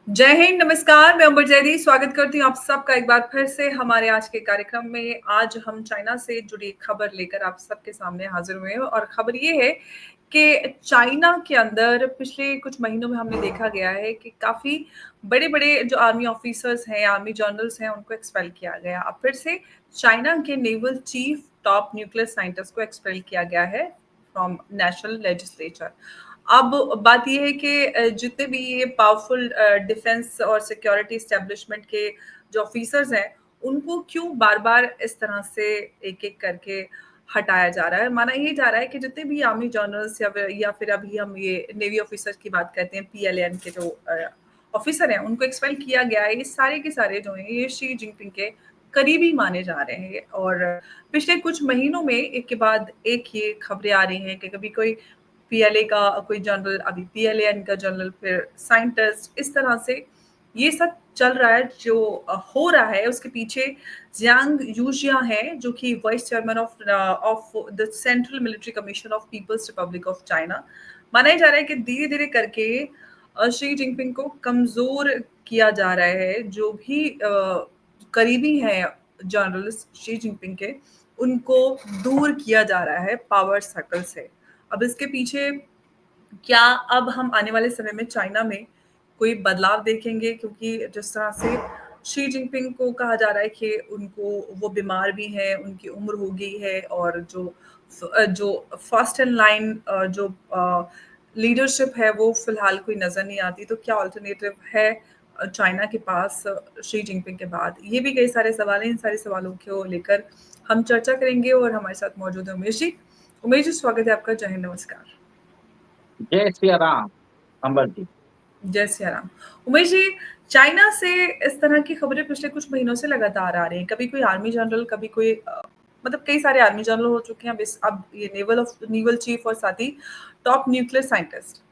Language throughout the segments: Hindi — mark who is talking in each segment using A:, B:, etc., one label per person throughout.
A: जय हिंद, नमस्कार। मैं अंबर जैदी स्वागत करती हूँ आप सबका एक बार फिर से हमारे आज के कार्यक्रम में। आज हम चाइना से जुड़ी एक खबर लेकर आप सबके सामने हाजिर हुए हैं और खबर ये है कि चाइना के अंदर पिछले कुछ महीनों में हमने देखा गया है कि काफ़ी बड़े-बड़े जो आर्मी ऑफिसर्स हैं, आर्मी जनरल्स हैं, उनको एक्सपेल किया गया। अब फिर से चाइना के naval chief top nuclear scientist को एक्सपेल किया गया है फ्रॉम नेशनल लेजिस्लेचर। अब बात ये है कि जितने भी ये पावरफुल डिफेंस और सिक्योरिटी एस्टेब्लिशमेंट के जो ऑफिसर्स हैं, उनको क्यों बार-बार इस तरह से एक-एक करके हटाया जा रहा है। माना ये जा रहा है कि जितने भी आर्मी जनरल्स या फिर अभी हम ये नेवी ऑफिसर्स की बात करते हैं, पीएलएन के जो ऑफिसर हैं, उनको एक्सपेल किया गया है। ये सारे के सारे जो हैं, ये शी जिनपिंग के करीबी माने जा रहे हैं और पिछले कुछ महीनों में एक के बाद एक ये खबरें आ रही हैं कि कभी कोई पीएलए का कोई जनरल, अभी पीएलएन का जनरल, फिर साइंटिस्ट, इस तरह से ये सब चल रहा है। जो हो रहा है उसके पीछे जियांग यूजिया है, जो कि vice chairman of the central military commission of people's republic of China. माना ही जा रहा है कि धीरे-धीरे करके शी जिनपिंग को कमज़ोर किया जा रहा है। जो भी करीबी हैं जर्नलिस्ट शी जिनपिंग के, उनको दूर किया जा रहा है पावर सर्कल से। अब इसके पीछे क्या अब हम आने वाले समय में चाइना में कोई बदलाव देखेंगे? क्योंकि जिस तरह से शी जिनपिंग को कहा जा रहा है कि उनको वो बीमार भी हैं, उनकी उम्र हो गई है और जो फर्स्ट इन लाइन जो लीडरशिप है वो फिलहाल कोई नज़र नहीं आती। तो क्या अल्टरनेटिव है चाइना के पास शी जिनपिंग के बाद? ये भी कई सारे सवाल हैं, इन सारे सवालों को लेकर हम चर्चा करेंगे और हमारे साथ मौजूद है उमेश जी। उमेश जी, स्वागत है आपका। जय हिंद, नमस्कार।
B: जय सिया राम। अंबर जी।
A: जय सिया राम। उमेश जी, चाइना से इस तरह की खबरें पिछले कुछ महीनों से लगातार आ रही हैं। कभी कोई आर्मी जनरल, कभी कोई मतलब कई सारे आर्मी जनरल हो चुके हैं। अब ये नेवल चीफ और साथ ही टॉप न्यूक्लियर साइंटिस्ट।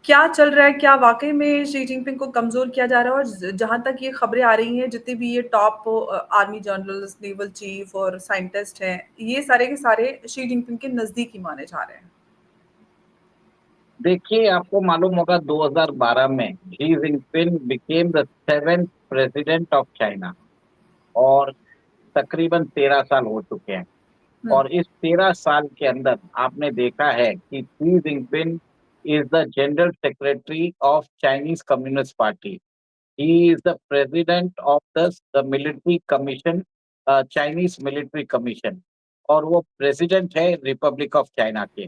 A: क्या चल रहा है? क्या वाक़ई में शी जिनपिंग को कमज़ोर किया जा रहा है? और जहाँ तक ये खबरें आ रही हैं, जितने भी ये top army generals, naval chief और साइंटिस्ट हैं, ये सारे के सारे शी जिनपिंग के नज़दीकी माने जा रहे हैं।
B: देखिए, आपको मालूम होगा 2012 में Xi Jinping became the 7th president of China और तकरीबन 13 साल हो चुके हैं।
A: हुँ,
B: और इस 13 साल के अंदर आपने देखा है कि Xi Jinping is the general secretary of Chinese communist party. He is the president of the military commission, Chinese military commission, और वो प्रेसिडेंट है रिपब्लिक ऑफ चाइना के।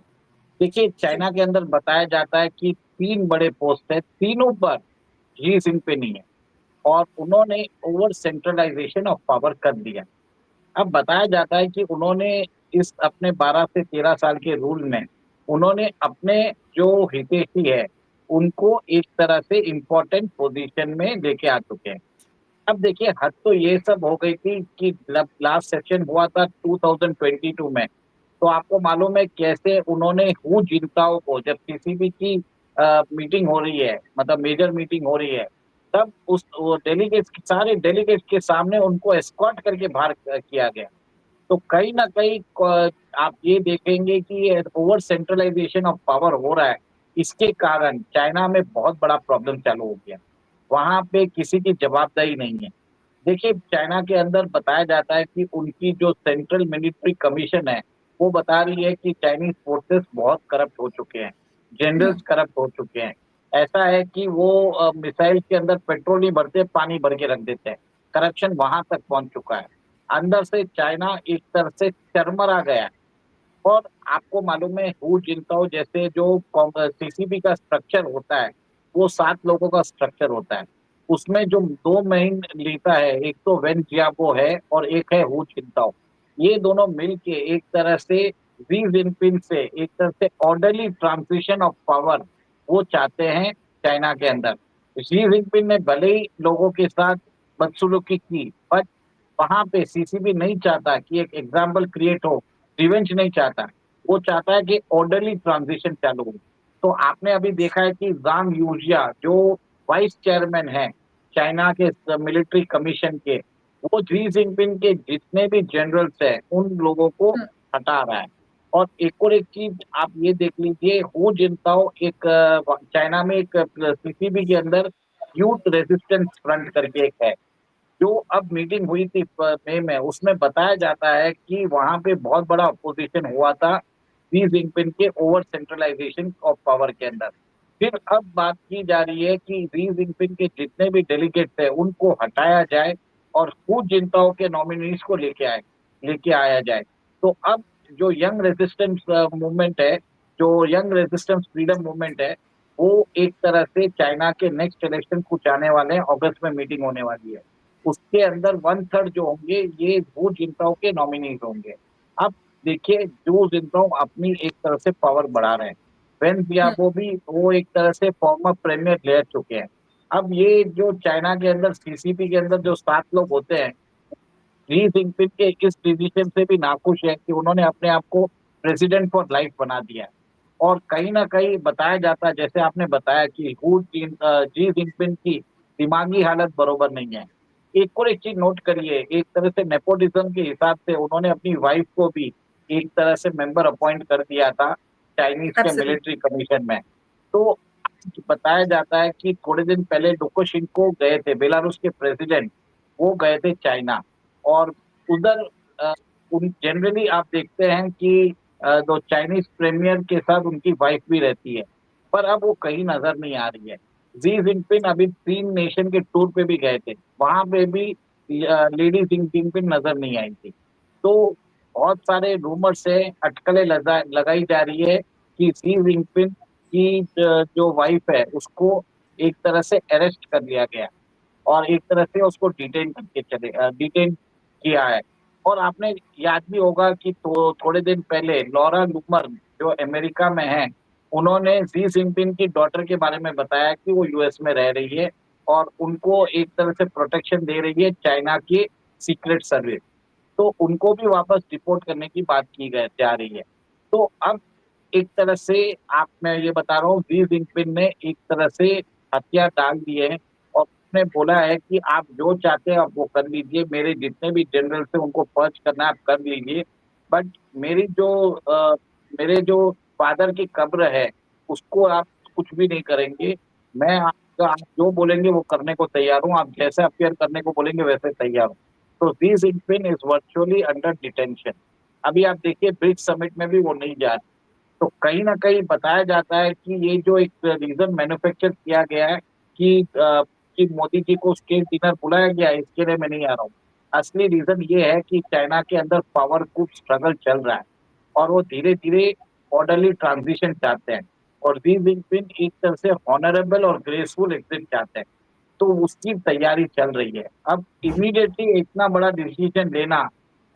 B: देखिए,
A: जी।
B: चाइना के अंदर बताया जाता है कि 3 बड़े पोस्ट है, तीनों पर शी जिनपिंग ही है और उन्होंने ओवर सेंट्रलाइजेशन ऑफ पावर कर दिया। अब बताया जाता है कि उन्होंने इस अपने 12 से 13 साल के रूल में उन्होंने अपने जो हितैषी है, उनको एक तरह से इम्पोर्टेंट पोज़ीशन में लेके आ चुके हैं। अब देखिए, हद तो ये सब हो गई थी कि जब लास्ट सेशन हुआ था 2022 में, तो आपको मालूम है कैसे उन्होंने हू जिनताओ को, जब किसी की मीटिंग हो रही है, मतलब मेजर मीटिंग हो रही है, तब उस वो डेलीगेट्स, सारे डेलीगेट्स के सामने उनको एस्कॉर्ट करके बाहर किया गया। तो कहीं न कहीं आप ये देखेंगे कि ये ओवर सेंट्रलाइज़ेशन ऑफ पावर हो रहा है, इसके कारण चाइना में बहुत बड़ा प्रॉब्लम चालू हो गया। वहाँ पे किसी की जवाबदेही नहीं है। देखिए, चाइना के अंदर बताया जाता है कि उनकी जो सेंट्रल मिलिट्री कमीशन है, वो बता रही है कि चाइनीज़ फोर्सेस बहुत करप्ट हो चुके हैं,
A: हुँ,
B: जनरल्स करप्ट हो चुके हैं। ऐसा है कि वो मिसाइल के अंदर पेट्रोल नहीं भरते, पानी भर के रख देते हैं। करप्शन वहाँ तक पहुँच चुका है। अंदर से चाइना एक तरह से चरमरा गया है। और आपको मालूम है, हू जिनताओ जैसे जो सीसीपी का स्ट्रक्चर होता है, वो 7 लोगों का स्ट्रक्चर होता है। उसमें जो 2 मेन नेता है, एक तो वेन जियाबो है और एक है हू जिनताओ। ये दोनों मिल के एक तरह से शी जिनपिंग से एक तरह से ऑर्डरली ट्रांजिशन ऑफ पावर वो चाहते हैं चाइना के अंदर। शी जिनपिंग ने भले ही लोगों के साथ बदसलूकी की, बट वहाँ पे सीसीबी नहीं चाहता कि एक एग्जाम्पल क्रिएट हो, रिवेंज नहीं चाहता। वो चाहता है कि ऑर्डरली ट्रांजिशन चालू हो। तो आपने अभी देखा है कि ज़ांग यूजिया जो वाइस चेयरमैन हैं, चाइना के मिलिट्री कमीशन के, वो शी जिनपिंग के जितने भी जनरल्स हैं, उन लोगों को
A: हुँ।
B: हटा रहा है। और एक और एक चीज आप ये देख लीजिए, हु जिनताओ एक चाइना में एक सीसीबी के अंदर यूथ रेजिस्टेंस फ्रंट करके एक है, जो अब मीटिंग हुई थी मई में, उसमें बताया जाता है कि वहां पे बहुत बड़ा अपोजिशन हुआ था शी जिनपिंग के ओवर सेंट्रलाइजेशन ऑफ पावर के अंदर। फिर अब बात की जा रही है कि शी जिनपिंग के जितने भी डेलीगेट्स हैं उनको हटाया जाए और हु जिनताओ के नॉमिनीज को लेके आया जाए। तो अब जो यंग रेजिस्टेंस मूवमेंट है, जो यंग रेजिस्टेंस फ्रीडम मूवमेंट है, वो एक तरह से चाइना के नेक्स्ट इलेक्शन कुछ आने वाले हैं, अगस्त में मीटिंग होने वाली है, उसके अंदर वन थर्ड जो होंगे ये हु जिनताओ के नॉमिनीज होंगे। अब देखिए, जो जिनताओ अपनी एक तरह से पावर बढ़ा रहे हैं, वेन
A: हम्म।
B: जियाबो भी वो एक तरह से फॉर्मर प्रीमियर ले चुके हैं। अब ये जो चाइना के अंदर सीसीपी के अंदर जो 7 लोग होते हैं, शी जिनपिंग के इस डिसीजन से भी नाखुश है कि उन्होंने अपने आप को प्रेसिडेंट फॉर लाइफ बना दिया है। और कहीं ना कहीं बताया जाता है, जैसे आपने बताया कि शी जिनपिंग की दिमागी हालत बरोबर नहीं है। एक और एक चीज नोट करिए, एक तरह से नेपोटिज्म के हिसाब से उन्होंने अपनी वाइफ को भी एक तरह से मेंबर अपॉइंट कर दिया था चाइनीज के
A: एब्सोल्युटली।
B: मिलिट्री कमीशन में। तो बताया जाता है कि थोड़े दिन पहले लुकाशेंको गए थे, बेलारूस के प्रेसिडेंट, वो गए थे चाइना। और उधर अ, उन जनरली आप देखते हैं कि दो चाइनीज प्रीमियर के साथ उनकी वाइफ भी रहती है, पर अब वो कहीं नजर नहीं आ रही है। जी जिनपिंग अभी 3 नेशन के टूर पे भी गए थे, वहां पे भी लेडी जी जिनपिंग नजर नहीं आई थी। तो बहुत सारे रूमर्स है, अटकलें लगाई जा रही है कि शी जिनपिंग की जो वाइफ है उसको एक तरह से अरेस्ट कर लिया गया और एक तरह से उसको डिटेन किया है। और आपने याद भी होगा कि थोड़े दिन पहले लॉरा लूमर जो अमेरिका में है, उन्होंने शी जिनपिंग की डॉटर के बारे में बताया कि वो यूएस में रह रही है और उनको एक तरह से प्रोटेक्शन दे रही है चाइना की सीक्रेट सर्विस। तो उनको भी वापस डिपोर्ट करने की बात की गई जा रही है। तो अब एक तरह से आप मैं ये बता रहा हूँ, शी जिनपिंग ने एक तरह से हथियार डाल दिए हैं और उसने बोला है कि आप जो चाहते हैं आप वो कर लीजिए, मेरे जितने भी जनरल थे उनको पर्च करना है आप कर लीजिए, बट मेरी जो मेरे जो फादर की कब्र है उसको आप कुछ भी नहीं करेंगे। मैं आपका आप जो बोलेंगे वो करने को तैयार हूँ, आप जैसे अपियर करने को बोलेंगे वैसे तैयार हूँ। तो Xi Jinping is virtually under detention. अभी आप देखिए ब्रिक्स समिट में भी वो नहीं जा रहे। तो कहीं न कहीं बताया जाता है कि ये जो एक रीज़न मैन्युफैक्चर किया गया है कि मोदी जी को स्टेट डिनर बुलाया गया है, इसके लिए मैं नहीं आ रहा हूँ। असली रीज़न ये है कि चाइना के अंदर पावर कूप स्ट्रगल चल रहा है और वो धीरे-धीरे ऑर्डरली ट्रांज़िशन चाहते हैं और शी जिनपिंग एक तरह से हॉनरेबल और ग्रेसफुल एग्जिट चाहते हैं। तो उसकी तैयारी चल रही है। अब इमीडिएटली इतना बड़ा डिसीजन लेना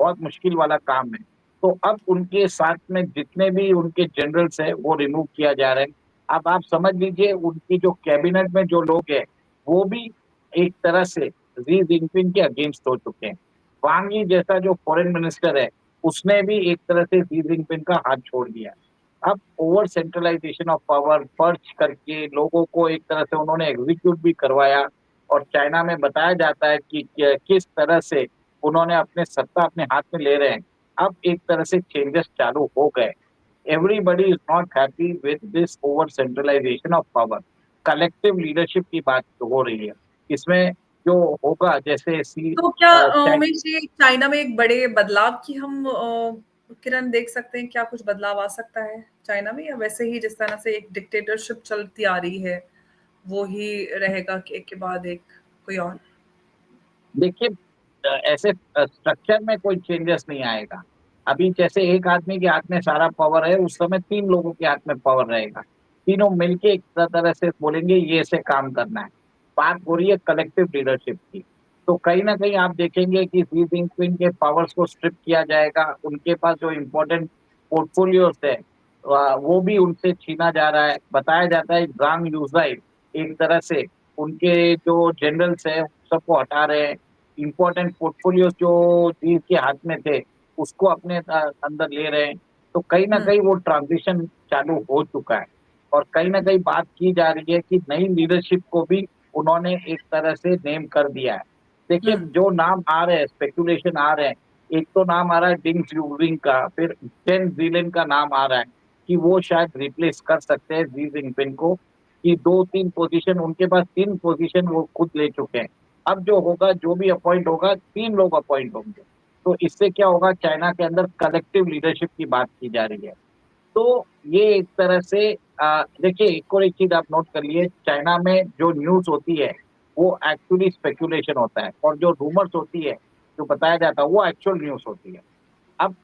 B: बहुत मुश्किल वाला काम है। तो अब उनके साथ में जितने भी उनके जनरल्स हैं वो रिमूव किया जा रहा है। अब आप समझ लीजिए उनकी जो कैबिनेट में जो लोग हैं, वो भी एक तरह से शी जिनपिंग के अगेंस्ट हो चुके हैं। वांग यी जैसा जो फॉरेन मिनिस्टर है, उसने भी एक तरह से शी जिनपिंग का हाथ छोड़ दिया है। अब over centralisation of power purge करके लोगों को एक तरह से उन्होंने एग्जीक्यूट भी करवाया और चाइना में बताया जाता है कि किस तरह से उन्होंने अपने सत्ता अपने हाथ में ले रहे हैं। अब एक तरह से चेंजेस चालू हो गए। Everybody is not happy with this over centralisation of power. Collective leadership की बात हो रही है इसमें, जो होगा जैसे
A: तो क्या
B: चाइ
A: उमेश जी, चाइना में एक बड़े बदलाव की हम किरण देख सकते हैं? क्या कुछ बदलाव आ सकता है चाइना में, या वैसे ही जिस तरह से एक डिक्टेटरशिप चलती आ रही है वो ही रहेगा कि एक के बाद एक कोई और?
B: देखिए, ऐसे स्ट्रक्चर में कोई चेंजेस नहीं आएगा। अभी जैसे एक आदमी के हाथ में सारा पावर है, उस समय 3 लोगों के हाथ में पावर रहेगा। तीनों मिलके एक तरह से बोलेंगे ये ऐसे काम करना है। बात हो रही है कलेक्टिव लीडरशिप की। तो कहीं न कहीं आप देखेंगे कि शी जिनपिंग के पावर्स को स्ट्रिप किया जाएगा। उनके पास जो इम्पोर्टेंट पोर्टफोलियोज़ है वो भी उनसे छीना जा रहा है। बताया जाता है ज़ांग यूज़ाई एक तरह से उनके जो जनरल्स हैं, सबको हटा रहे हैं। इम्पोर्टेंट पोर्टफोलियोज़ जो जिनके हाथ में थे, उसको अपने अंदर ले रहे हैं। तो कहीं न
A: हुँ,
B: कहीं वो ट्रांज़िशन चालू हो चुका है और कहीं न कहीं बात की जा रही है कि नई लीडरशिप को भी उन्होंने एक तरह से नेम कर दिया है। देखिए,
A: हुँ,
B: जो नाम आ रहे हैं, स्पेकुलेशन आ रहे हैं, एक तो नाम आ रहा है डिंग ज्यूरिंग का, फिर टेन जीलिन का नाम आ रहा है कि वो शायद रिप्लेस कर सकते हैं जी जिनपिंग को, कि 2-3 पोजीशन उनके पास, 3 पोजीशन वो खुद ले चुके हैं। अब जो होगा, जो भी अपॉइंट होगा, 3 लोग अपॉइंट होंगे। तो इससे क्या होगा, चाइना के अंदर कलेक्टिव लीडरशिप की बात की जा रही है। तो ये एक तरह से देखिए, एक और एक चीज आप नोट कर लिए, चाइना में जो न्यूज़ होती है, वो एक्चुअली स्पेकुलेशन होता है, और जो रूमर्स होती है, जो बताया जाता है, वो एक्चुअल न्यूज़ होती है। अब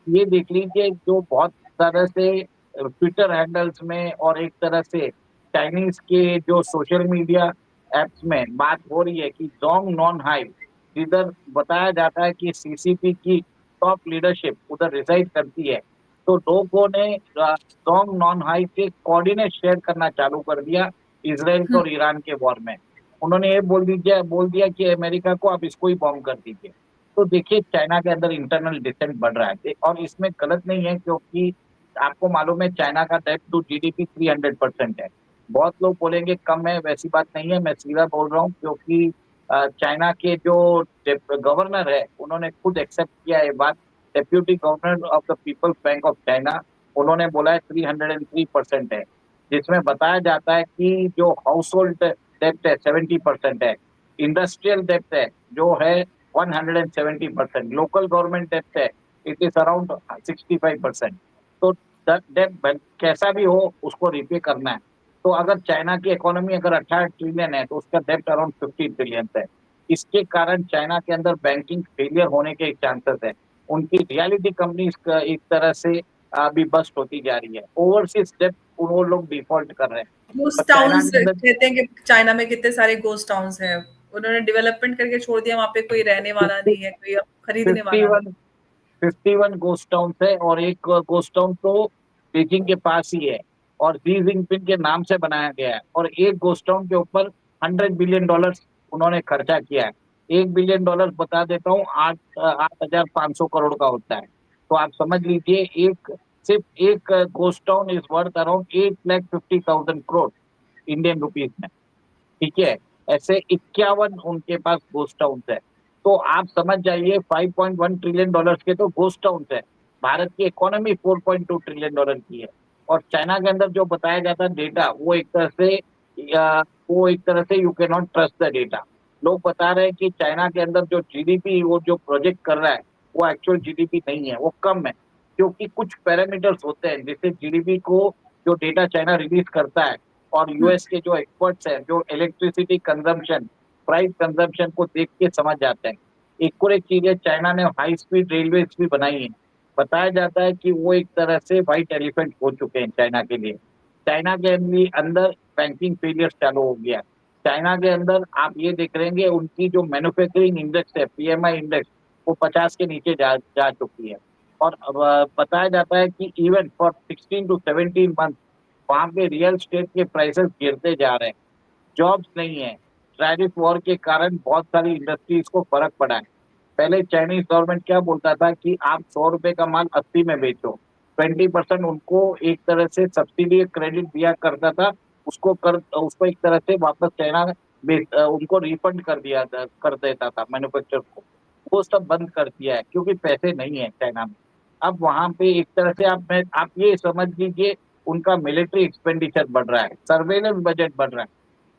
B: ये देख लीजिए, जो बहुत तरह से ट्विटर हैंडल्स में और एक तरह से चाइनीज के जो सोशल मीडिया एप्स में बात हो रही है कि जोंग नॉन हाइव, जिधर बताया जाता है कि सीसीपी की टॉप लीडरशिप उधर रिसाइड करती है, तो लोगों ने जोंग नॉन हाइव के कोऑर्डिनेट शेयर करना चालू कर दिया इसराइल
A: हुँ,
B: और ईरान के वॉर में। उन्होंने ये बोल दिया कि अमेरिका को आप इसको ही बॉम्ब कर दीजिए। तो देखिए, चाइना के अंदर इंटरनल डिसेंट बढ़ रहा है, और इसमें गलत नहीं है, क्योंकि आपको मालूम है चाइना का डेट टू जीडीपी 300% है। बहुत लोग बोलेंगे कम है, वैसी बात नहीं है, मैं सीधा बोल रहा हूँ, क्योंकि चाइना के जो गवर्नर है, उन्होंने खुद एक्सेप्ट किया ये बात। Deputy governor of the people's bank of China, उन्होंने बोला है 303% है, जिसमें बताया जाता है कि जो हाउस होल्ड डेप्ट है 70% है, इंडस्ट्रियल डेप्ट है जो है 170%, लोकल गवर्नमेंट डेप्ट है इट इज अराउंड 65%। तो डेप्ट कैसा भी हो, उसको रिपे करना है। तो अगर चाइना की इकोनॉमी अगर 18 ट्रिलियन है, तो उसका डेप्ट अराउंड 50 ट्रिलियन है। इसके कारण चाइना के अंदर बैंकिंग फेलियर होने के चांसेस है। उनकी रियलिटी कंपनी एक तरह से अभी बस्ट होती जा रही है, ओवरसीज डेप्ट वो लोग डिफॉल्ट कर रहे हैं। और
A: घोस्ट
B: चाइना
A: टाउन्स
B: के अंदर
A: कहते हैं कि चाइना में कितने सारे घोस्ट टाउन्स हैं। उन्होंने डेवलपमेंट करके छोड़ दिया, वहाँ पे कोई रहने वाला नहीं है, कोई अब खरीदने
B: फिफ्टी
A: वाला नहीं।
B: वन 51 गोस्ट टाउन है, और एक गोस्ट टाउन तो बीजिंग के पास ही है, और शी जिनपिंग के नाम से बनाया गया है, और एक गोस्ट टाउन के ऊपर $100 बिलियन उन्होंने खर्चा किया है। $1 बिलियन बता देता हूँ, 8,500 करोड़ का होता है। तो आप समझ लीजिए, एक सिर्फ एक ghost town is worth around 8,50,000 crore Indian rupees में। ठीक है, ऐसे 51 उनके पास गोस्ट टाउन है। तो आप समझ जाइए, $5.1 ट्रिलियन के तो गोस्ट टाउन है। भारत की इकोनॉमी $4.2 ट्रिलियन की है। और चाइना के अंदर जो बताया जाता है डेटा, वो एक तरह से you can not trust the data. लोग बता रहे हैं कि चाइना के अंदर जो जीडीपी वो जो प्रोजेक्ट कर रहा है, वो एक्चुअल जीडीपी नहीं है, वो कम है। क्योंकि कुछ पैरामीटर्स होते हैं, जैसे जीडीपी को जो डेटा चाइना रिलीज करता है, और
A: हुँ,
B: यूएस के जो एक्सपर्ट्स हैं, जो इलेक्ट्रिसिटी कंजम्पशन, प्राइस कंजम्पशन को देख के समझ जाते हैं। एक और एक चीज है, चाइना ने हाई स्पीड रेलवे भी बनाई है। बताया जाता है कि वो एक तरह से व्हाइट एलिफेंट हो चुके हैं चाइना के लिए। चाइना के अंदर बैंकिंग फेलियर चालू हो गया। चाइना के अंदर आप ये देख रहे हैं, उनकी जो मैन्युफैक्चरिंग इंडेक्स है, पीएमआई इंडेक्स, वो 50 के नीचे जा जा चुकी है। और बताया जाता है कि इवन फॉर 16 to 17 मंथ वहां पे रियल स्टेट के प्राइसेस गिरते जा रहे हैं। जॉब्स नहीं है। टैरिफ वॉर के कारण बहुत सारी इंडस्ट्रीज को फर्क पड़ा है। पहले चाइनीज गवर्नमेंट क्या बोलता था कि आप 100 रुपए का माल 80 में बेचो, 20% उनको एक तरह से सब्सिडी क्रेडिट दिया करता था। उसको एक तरह से वापस चाइना उनको रिफंड कर देता था मैन्युफैक्चर को। वो सब बंद कर दिया है, क्योंकि पैसे नहीं है चाइना में। अब वहां पे एक तरह से आप ये समझ लीजिए, उनका मिलिट्री एक्सपेंडिचर बढ़ रहा है, सर्वेलेंस बजट बढ़ रहा है।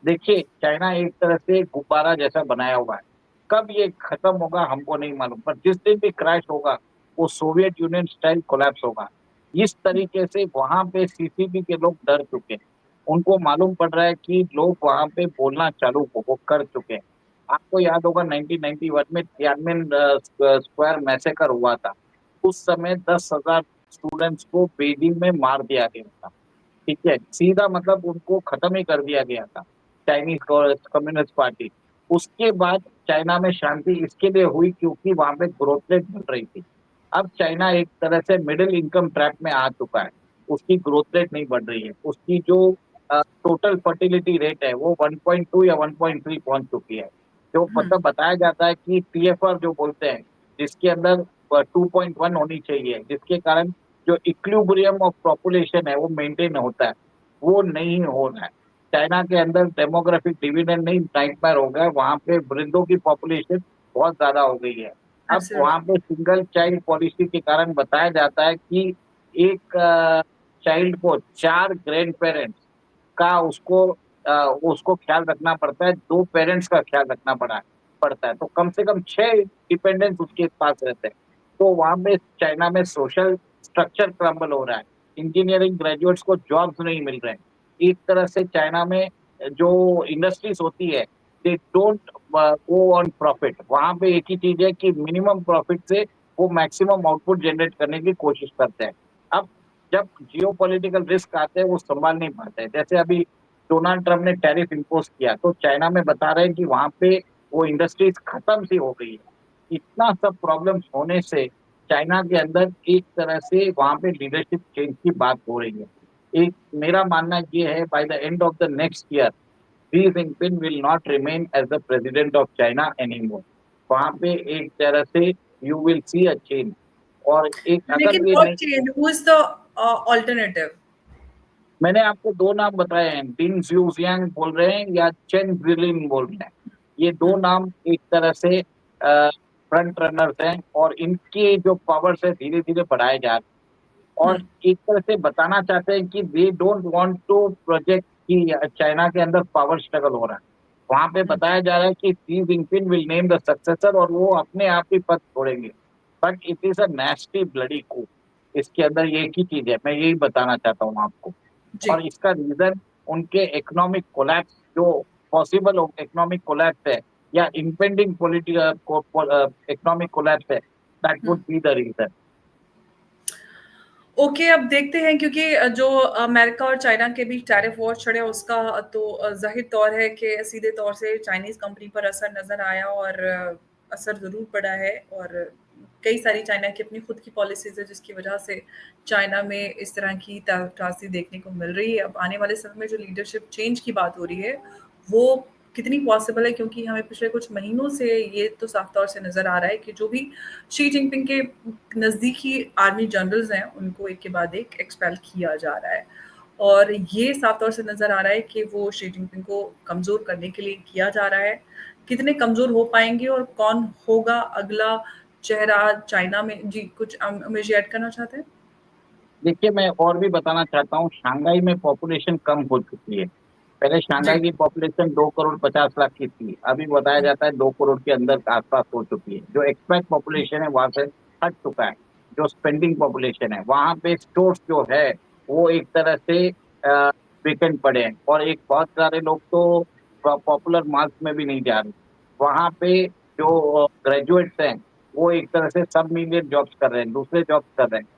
B: देखिए, चाइना एक तरह से गुब्बारा जैसा बनाया हुआ है। कब ये खत्म होगा हमको नहीं मालूम, पर जिस दिन भी क्रैश होगा, वो सोवियत यूनियन स्टाइल कोलैप्स होगा। इस तरीके से वहां पे सीसीपी के लोग डर चुके हैं। उनको मालूम पड़ रहा है कि लोग वहां पे बोलना चालू वो कर चुके हैं। आपको याद होगा 1991 में तियानमेन स्क्वायर मैसेकर हुआ था। उस समय 10,000 स्टूडेंट्स को बेजिंग में मार दिया गया था। ठीक है, सीधा मतलब उनको खत्म ही कर दिया गया था, चाइनीज कम्युनिस्ट पार्टी। उसके बाद चाइना में शांति इसके लिए हुई क्योंकि वहां पे ग्रोथ रेट बढ़ रही थी। अब चाइना एक तरह से मिडिल इनकम ट्रैप में आ चुका है। उसकी ग्रोथ रेट नहीं बढ़ रही है। उसकी जो टोटल फर्टिलिटी रेट है, वो 1.2 या 1.3 पहुंच चुकी है। जो
A: हुँ,
B: मतलब बताया जाता है कि टीएफआर जो बोलते हैं, जिसके अंदर 2.1 होनी चाहिए, जिसके कारण जो इक्विलिब्रियम ऑफ पॉपुलेशन है वो मेंटेन होता है, वो नहीं हो रहा है। चाइना के अंदर डेमोग्राफिक डिविडेंड नहीं नाइटमेयर हो गया है। वहां पे वृद्धों की पॉपुलेशन बहुत ज्यादा हो गई है। अब
A: एब्सोल्युटली।
B: वहाँ पे सिंगल चाइल्ड पॉलिसी के कारण बताया जाता है कि एक चाइल्ड को 4 ग्रैंड पेरेंट्स का उसको ख्याल रखना पड़ता है, 2 पेरेंट्स का ख्याल रखना पड़ता है, तो कम से कम 6 डिपेंडेंट्स उसके पास रहते हैं। तो वहाँ पे चाइना में सोशल स्ट्रक्चर क्रम्बल हो रहा है, इंजीनियरिंग ग्रेजुएट्स को जॉब्स नहीं मिल रहे हैं। एक तरह से चाइना में जो इंडस्ट्रीज होती है, they don't go on profit. वहाँ पे एक ही चीज़ है कि मिनिमम प्रॉफिट से वो मैक्सिमम आउटपुट जनरेट करने की कोशिश करते हैं। अब जब जियोपॉलिटिकल रिस्क आते हैं, वो संभाल नहीं पाते हैं। जैसे अभी डोनाल्ड ट्रम्प ने टैरिफ इम्पोज किया, तो चाइना में बता रहे हैं कि वहाँ पे वो इंडस्ट्रीज खत्म सी हो गई है। इतना सब प्रॉब्लम्स होने से चाइना के अंदर एक तरह से वहाँ पे लीडरशिप चेंज की बात हो रही है। एक मेरा मानना ये है, by the end of the next year Xi Jinping will not remain as the president of China anymore. वहाँ पे एक तरह से you will see a change। और एक अगर
A: लेकिन
B: ये
A: व्हाट
B: नहीं,
A: change, who is the alternative?
B: मैंने आपको 2 नाम बताए हैं, डिंग ज़ियुजियांग बोल रहे हैं या चेन ज़िलिंग बोल रहे हैं। ये 2 नाम एक तरह से फ्रंट रनर्स हैं और इनके जो पावर्स है धीरे-धीरे बढ़ाए जा रहे हैं। और एक तरह से बताना चाहते हैं कि they don't want to project कि चाइना के अंदर पावर स्ट्रगल हो रहा है। वहाँ पे बताया जा रहा है कि Xi Jinping will name the successor और वो अपने आप ही पद छोड़ेंगे। But it is a nasty bloody coup. इसके अंदर ये एक ही चीज़ है, मैं यही बताना चाहता हूँ आपको।
A: जी।
B: और इसका रीज़न उनके इकोनॉमिक कोलैप्स, जो पॉसिबल इकोनॉमिक कोलैप्स है या इम्पेंडिंग इकोनॉमिक कोलैप्स है, that would be the reason.
A: Okay, अब देखते हैं, क्योंकि जो अमेरिका और चाइना के बीच टैरिफ वॉर छिड़े उसका तो ज़ाहिर तौर है कि सीधे तौर से चाइनीज़ कंपनी पर असर नज़र आया और असर ज़रूर पड़ा है। और कई सारी चाइना की अपनी खुद की पॉलिसीज़ है जिसकी वजह से चाइना में इस तरह की त्रासदी देखने को मिल रही है। अब आने वाले समय में जो लीडरशिप चेंज की बात हो रही है, वो कितनी पॉसिबल है, क्योंकि हमें पिछले कुछ महीनों से ये तो साफ तौर से नज़र आ रहा है कि जो भी शी जिनपिंग के नज़दीकी आर्मी जनरल्स हैं, उनको एक के बाद एक एक्सपेल किया जा रहा है। और ये साफ तौर से नज़र आ रहा है कि वो शी जिनपिंग को कमज़ोर करने के लिए किया जा रहा है। कितने कमज़ोर हो पाएँगे और कौन होगा अगला चेहरा चाइना में? जी, कुछ अमेश ऐड करना चाहते हैं?
B: देखिए, मैं और भी बताना चाहता हूँ, शंघाई में पॉपुलेशन कम हो चुकी है। पहले शंघाई
A: जी।
B: की पॉपुलेशन 2 करोड़ 50 लाख की थी, अभी बताया
A: हुँ,
B: जाता है 2 करोड़ के अंदर आस-पास हो चुकी है। जो एक्सपैट पॉपुलेशन है वहाँ से हट चुका है। जो स्पेंडिंग पॉपुलेशन है, वहाँ पे स्टोर्स जो है, वो एक तरह से वेकेंट पड़े हैं और एक बहुत सारे लोग तो पॉपुलर माल्स में भी नहीं जा रहे। वहाँ पे जो ग्रेजुएट्स हैं, वो एक तरह से सब मीडियट जॉब्स कर रहे हैं, दूसरे जॉब्स कर रहे हैं।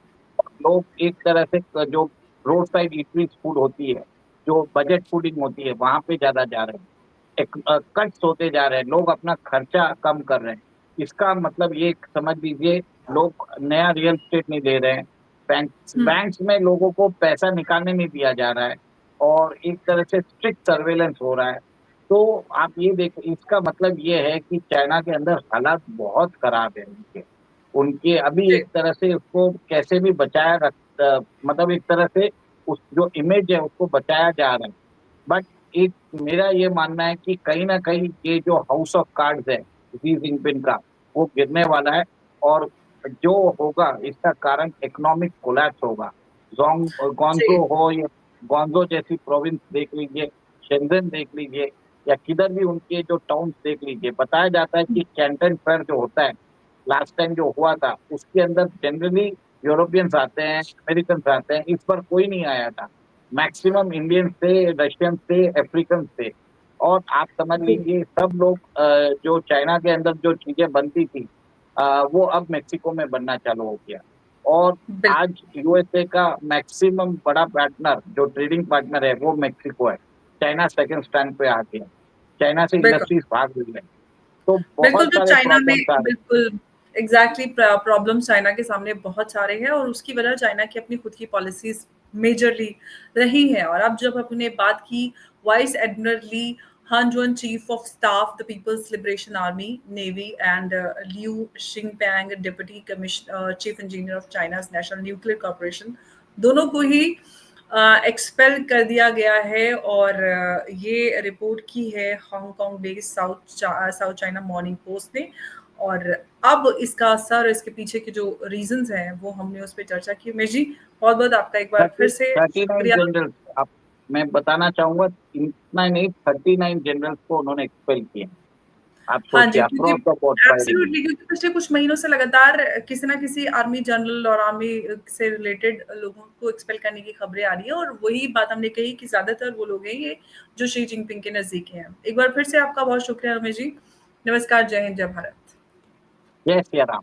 B: लोग एक तरह से जो रोड साइड इटरीज फूड होती है, जो बजट फूडिंग होती है, वहाँ पे ज़्यादा जा रहे हैं। कट्स होते जा रहे हैं, लोग अपना खर्चा कम कर रहे हैं। इसका मतलब ये समझ लीजिए, लोग नया रियल एस्टेट नहीं दे रहे हैं। बैंक्स
A: हुँ,
B: बैंक्स में लोगों को पैसा निकालने नहीं दिया जा रहा है और एक तरह से स्ट्रिक्ट सर्वेलेंस हो रहा है। तो आप ये देखो, इसका मतलब ये है कि चाइना के अंदर हालात बहुत खराब है उनके। उनके अभी
A: जी,
B: एक तरह से उसको कैसे भी मतलब एक तरह से उस जो इमेज है उसको बचाया जा रहा है। बट एक मेरा ये मानना है कि कहीं न कहीं ये जो हाउस ऑफ कार्ड्स है, शी जिनपिंग का, वो गिरने वाला है और जो होगा इसका कारण इकोनॉमिक कोलैप्स होगा।
A: जी।
B: ग्वांग्झो हो या ग्वांग्झो जैसी प्रोविंस देख लीजिए, शेंज़ेन देख लीजिए या किधर भी उनके जो टाउन्स देख लीजिए, बताया जाता है कि कैंटन फेयर जो होता है, लास्ट टाइम जो हुआ था, उसके अंदर जनरली यूरोपियंस आते हैं, अमेरिकन्स आते हैं, इस बार कोई नहीं आया था। मैक्सिमम इंडियंस थे, रशियंस थे, अफ्रीकन्स थे और आप समझ
A: जी,
B: लीजिए सब लोग जो चाइना के अंदर जो चीज़ें बनती थी, वो अब मेक्सिको में बनना चालू हो गया। और
A: बिल्कुल।
B: आज यूएसए का मैक्सिमम बड़ा पार्टनर, जो ट्रेडिंग पार्टनर है, वो मेक्सिको है। चाइना सेकंड स्टैंड पे आ गया। चाइना से
A: बिल्कुल।
B: इंडस्ट्रीज़ भाग रही है। तो
A: बिल्कुल,
B: बहुत
A: जो
B: सारे
A: चाइना में
B: प्रॉब्लम्स आ रहे हैं।
A: बिल्कुल एग्ज़ैक्टली प्रॉब्लम्स चाइना के सामने बहुत सारे हैं और उसकी वजह चाइना की अपनी खुद की पॉलिसीज़ मेजरली रही हैं। और अब जब हमने बात की vice admiral Li Hanjun, chief of staff the People's Liberation Army Navy, and Liu Xingpang, deputy chief engineer of China's National Nuclear Corporation, दोनों को ही एक्सपेल कर दिया गया है। और ये रिपोर्ट की है Hong Kong based south China morning post ने। और अब इसका असर, इसके पीछे के जो रीजंस हैं वो हमने उस पर चर्चा की। उमेश जी, बहुत बहुत आपका एक बार फिर से
B: 39
A: शुक्रिया।
B: जनरल्स, आप, मैं बताना चाहूंगा इतना नहीं, 39 जनरल्स को उन्होंने एक्सपेल किया। आप
A: हाँ जी,
B: सोचिए,
A: क्योंकि
B: अप्रॉक्स अबाउट 5 million।
A: एब्सोल्युटली, क्योंकि पिछले कुछ महीनों से लगातार किसी ना किसी आर्मी जनरल और आर्मी से रिलेटेड लोगों को एक्सपेल करने की खबरें आ रही है, और वही बात हमने कही कि ज्यादातर वो लोग हैं ये जो शी जिनपिंग के नजदीक हैं। एक बार फिर से आपका बहुत शुक्रिया रमेश जी। नमस्कार, जय हिंद, जय भारत।
B: जय सिया राम।